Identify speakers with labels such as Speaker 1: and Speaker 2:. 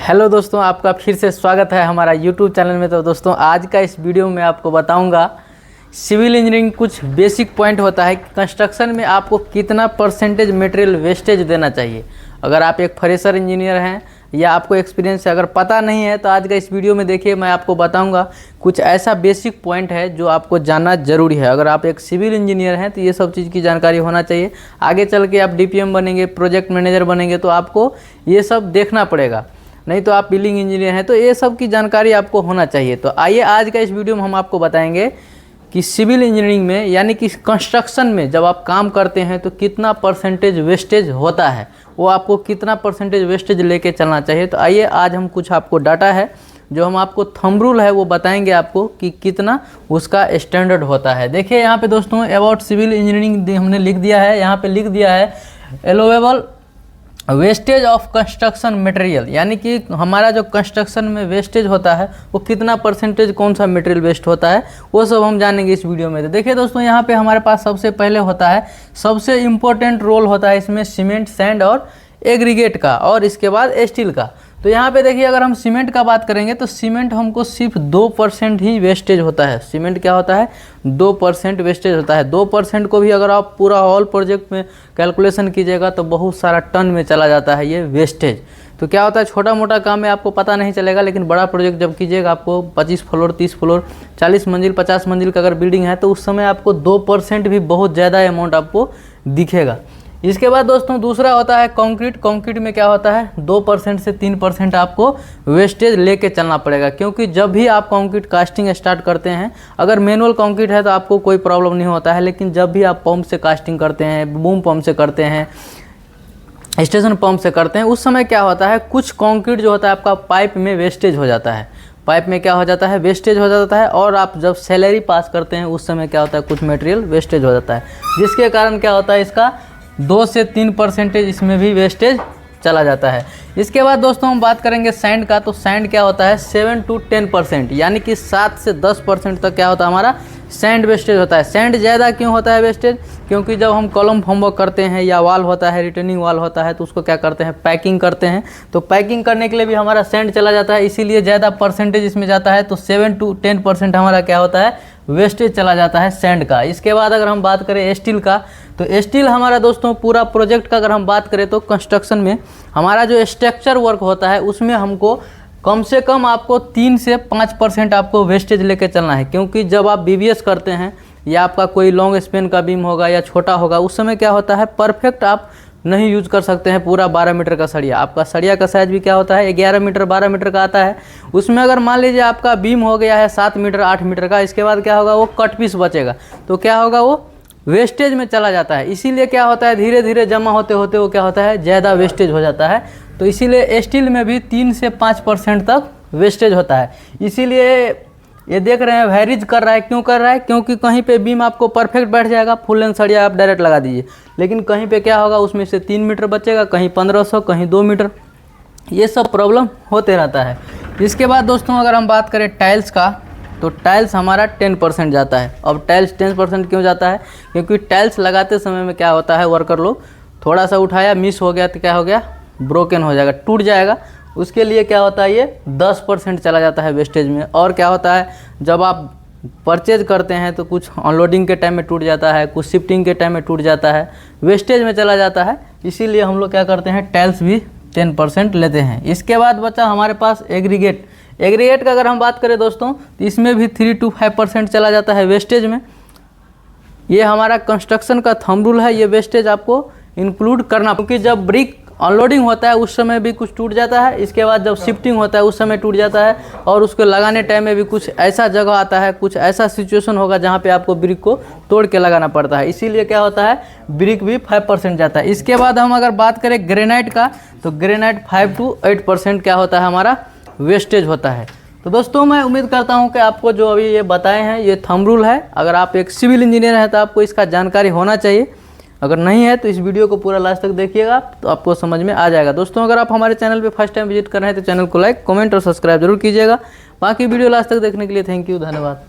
Speaker 1: Hello दोस्तों, आपका फिर से स्वागत है हमारा यूट्यूब चैनल में। तो दोस्तों आज का इस वीडियो में आपको बताऊंगा सिविल इंजीनियरिंग कुछ बेसिक पॉइंट होता है कि कंस्ट्रक्शन में आपको कितना परसेंटेज मटेरियल वेस्टेज देना चाहिए। अगर आप एक फ्रेशर इंजीनियर हैं या आपको एक्सपीरियंस है, अगर पता नहीं है तो आज का इस वीडियो में देखिए, मैं आपको बताऊंगा कुछ ऐसा बेसिक पॉइंट है जो आपको जानना ज़रूरी है। अगर आप एक सिविल इंजीनियर हैं तो ये सब चीज़ की जानकारी होना चाहिए। आगे चल के आप डीपीएम बनेंगे, प्रोजेक्ट मैनेजर बनेंगे तो आपको ये सब देखना पड़ेगा, नहीं तो आप बिल्डिंग इंजीनियर हैं तो ये सब की जानकारी आपको होना चाहिए। तो आइए आज का इस वीडियो में हम आपको बताएंगे कि सिविल इंजीनियरिंग में यानी कि कंस्ट्रक्शन में जब आप काम करते हैं तो कितना परसेंटेज वेस्टेज होता है, वो आपको कितना परसेंटेज वेस्टेज लेके चलना चाहिए। तो आइए आज हम कुछ आपको डाटा है जो हम आपको थंब रूल है वो बताएंगे आपको कि कितना उसका स्टैंडर्ड होता है। देखिए यहाँ पे दोस्तों अबाउट सिविल इंजीनियरिंग हमने लिख दिया है, यहाँ पे लिख दिया है allowable wastage of construction material, यानी कि हमारा जो कंस्ट्रक्शन में वेस्टेज होता है वो कितना परसेंटेज कौन सा मटेरियल वेस्ट होता है वो सब हम जानेंगे इस वीडियो में। तो देखिए दोस्तों यहाँ पे हमारे पास सबसे पहले होता है, सबसे इम्पोर्टेंट रोल होता है इसमें सीमेंट, सैंड और एग्रीगेट का, और इसके बाद स्टील का। तो यहाँ पे देखिए अगर हम सीमेंट का बात करेंगे तो सीमेंट हमको सिर्फ 2% ही वेस्टेज होता है। सीमेंट क्या होता है, 2% वेस्टेज होता है। 2% को भी अगर आप पूरा ऑल प्रोजेक्ट में कैलकुलेशन कीजिएगा तो बहुत सारा टन में चला जाता है ये वेस्टेज। तो क्या होता है, छोटा मोटा काम में आपको पता नहीं चलेगा, लेकिन बड़ा प्रोजेक्ट जब कीजिएगा, आपको 25 फ्लोर, 30 फ्लोर, 40 मंजिल, 50 मंजिल का अगर बिल्डिंग है तो उस समय आपको 2% भी बहुत ज़्यादा अमाउंट आपको दिखेगा। इसके बाद दोस्तों दूसरा होता है कंक्रीट। कंक्रीट में क्या होता है, 2% से 3% आपको वेस्टेज लेके चलना पड़ेगा, क्योंकि जब भी आप कंक्रीट कास्टिंग स्टार्ट करते हैं, अगर मैनुअल कंक्रीट है तो आपको कोई प्रॉब्लम नहीं होता है, लेकिन जब भी आप पंप से कास्टिंग करते हैं, बूम पंप से करते हैं, स्टेशन पंप से करते हैं, उस समय क्या होता है, कुछ कंक्रीट जो होता है आपका पाइप में वेस्टेज हो जाता है। पाइप में क्या हो जाता है, वेस्टेज हो जाता है, और आप जब सैलरी पास करते हैं उस समय क्या होता है, कुछ मटेरियल वेस्टेज हो जाता है, जिसके कारण क्या होता है, इसका 2 से 3% इसमें भी वेस्टेज चला जाता है। इसके बाद दोस्तों हम बात करेंगे सैंड का। तो सैंड क्या होता है, 7 to 10%, यानी कि 7 से 10% तक क्या होता है, हमारा सैंड वेस्टेज होता है। सैंड ज़्यादा क्यों होता है वेस्टेज, क्योंकि जब हम कॉलम फॉर्मवर्क करते हैं या वाल होता है, रिटर्निंग वाल होता है, तो उसको क्या करते हैं, पैकिंग करते हैं। तो पैकिंग करने के लिए भी हमारा सैंड चला जाता है, इसीलिए ज़्यादा परसेंटेज इसमें जाता है। तो 7 to 10% हमारा क्या होता है, वेस्टेज चला जाता है सैंड का। इसके बाद अगर हम बात करें स्टील का, तो स्टील हमारा दोस्तों पूरा प्रोजेक्ट का अगर हम बात करें तो कंस्ट्रक्शन में हमारा जो स्ट्रक्चर वर्क होता है उसमें हमको कम से कम आपको 3 से 5% आपको वेस्टेज लेके चलना है, क्योंकि जब आप बीबीएस करते हैं या आपका कोई लॉन्ग स्पेन का बीम होगा या छोटा होगा, उस समय क्या होता है, परफेक्ट आप नहीं यूज कर सकते हैं पूरा 12 मीटर का सरिया। आपका सरिया का साइज भी क्या होता है, 11 मीटर 12 मीटर का आता है। उसमें अगर मान लीजिए आपका बीम हो गया है 7 मीटर 8 मीटर का, इसके बाद क्या होगा, वो कट पीस बचेगा, तो क्या होगा, वो वेस्टेज में चला जाता है। इसीलिए क्या होता है, धीरे धीरे जमा होते होते वो क्या होता है, ज़्यादा वेस्टेज हो जाता है। तो इसीलिए स्टील में भी 3 से 5% तक वेस्टेज होता है। इसीलिए ये देख रहे हैं वेरीज कर रहा है, क्यों कर रहा है, क्योंकि कहीं पे बीम आपको परफेक्ट बैठ जाएगा, फुल लेंथ सरिया आप डायरेक्ट लगा दीजिए, लेकिन कहीं पे क्या होगा, उसमें से 3 मीटर बचेगा, कहीं 1500, कहीं 2 मीटर, ये सब प्रॉब्लम होते रहता है। इसके बाद दोस्तों अगर हम बात करें टाइल्स का, तो टाइल्स हमारा 10% जाता है। अब टाइल्स 10% क्यों जाता है, क्योंकि टाइल्स लगाते समय में क्या होता है, वर्कर लोग थोड़ा सा उठाया, मिस हो गया तो क्या हो गया, ब्रोकन हो जाएगा, टूट जाएगा। उसके लिए क्या होता है, ये 10% चला जाता है वेस्टेज में। और क्या होता है, जब आप परचेज करते हैं तो कुछ अनलोडिंग के टाइम में टूट जाता है, कुछ शिफ्टिंग के टाइम में टूट जाता है, वेस्टेज में चला जाता है। इसीलिए हम लोग क्या करते हैं, टाइल्स भी 10% लेते हैं। इसके बाद बचा हमारे पास एग्रीगेट। एग्रीगेट का अगर हम बात करें दोस्तों तो इसमें भी 3 to 5% चला जाता है वेस्टेज में। ये हमारा कंस्ट्रक्शन का थंब रूल है, ये वेस्टेज आपको इंक्लूड करना, क्योंकि जब ब्रिक अनलोडिंग होता है उस समय भी कुछ टूट जाता है, इसके बाद जब शिफ्टिंग होता है उस समय टूट जाता है, और उसको लगाने टाइम में भी कुछ ऐसा जगह आता है, कुछ ऐसा सिचुएशन होगा जहाँ पे आपको ब्रिक को तोड़ के लगाना पड़ता है। इसीलिए क्या होता है, ब्रिक भी 5% जाता है। इसके बाद हम अगर बात करें ग्रेनाइट का, तो ग्रेनाइट 5 to 8% क्या होता है, हमारा वेस्टेज होता है। तो दोस्तों मैं उम्मीद करता हूँ कि आपको जो अभी ये बताए हैं ये थंब रूल है। अगर आप एक सिविल इंजीनियर हैं तो आपको इसका जानकारी होना चाहिए, अगर नहीं है तो इस वीडियो को पूरा लास्ट तक देखिएगा तो आपको समझ में आ जाएगा। दोस्तों अगर आप हमारे चैनल पे फर्स्ट टाइम विजिट कर रहे हैं तो चैनल को लाइक, कमेंट और सब्सक्राइब जरूर कीजिएगा। बाकी वीडियो लास्ट तक देखने के लिए थैंक यू, धन्यवाद।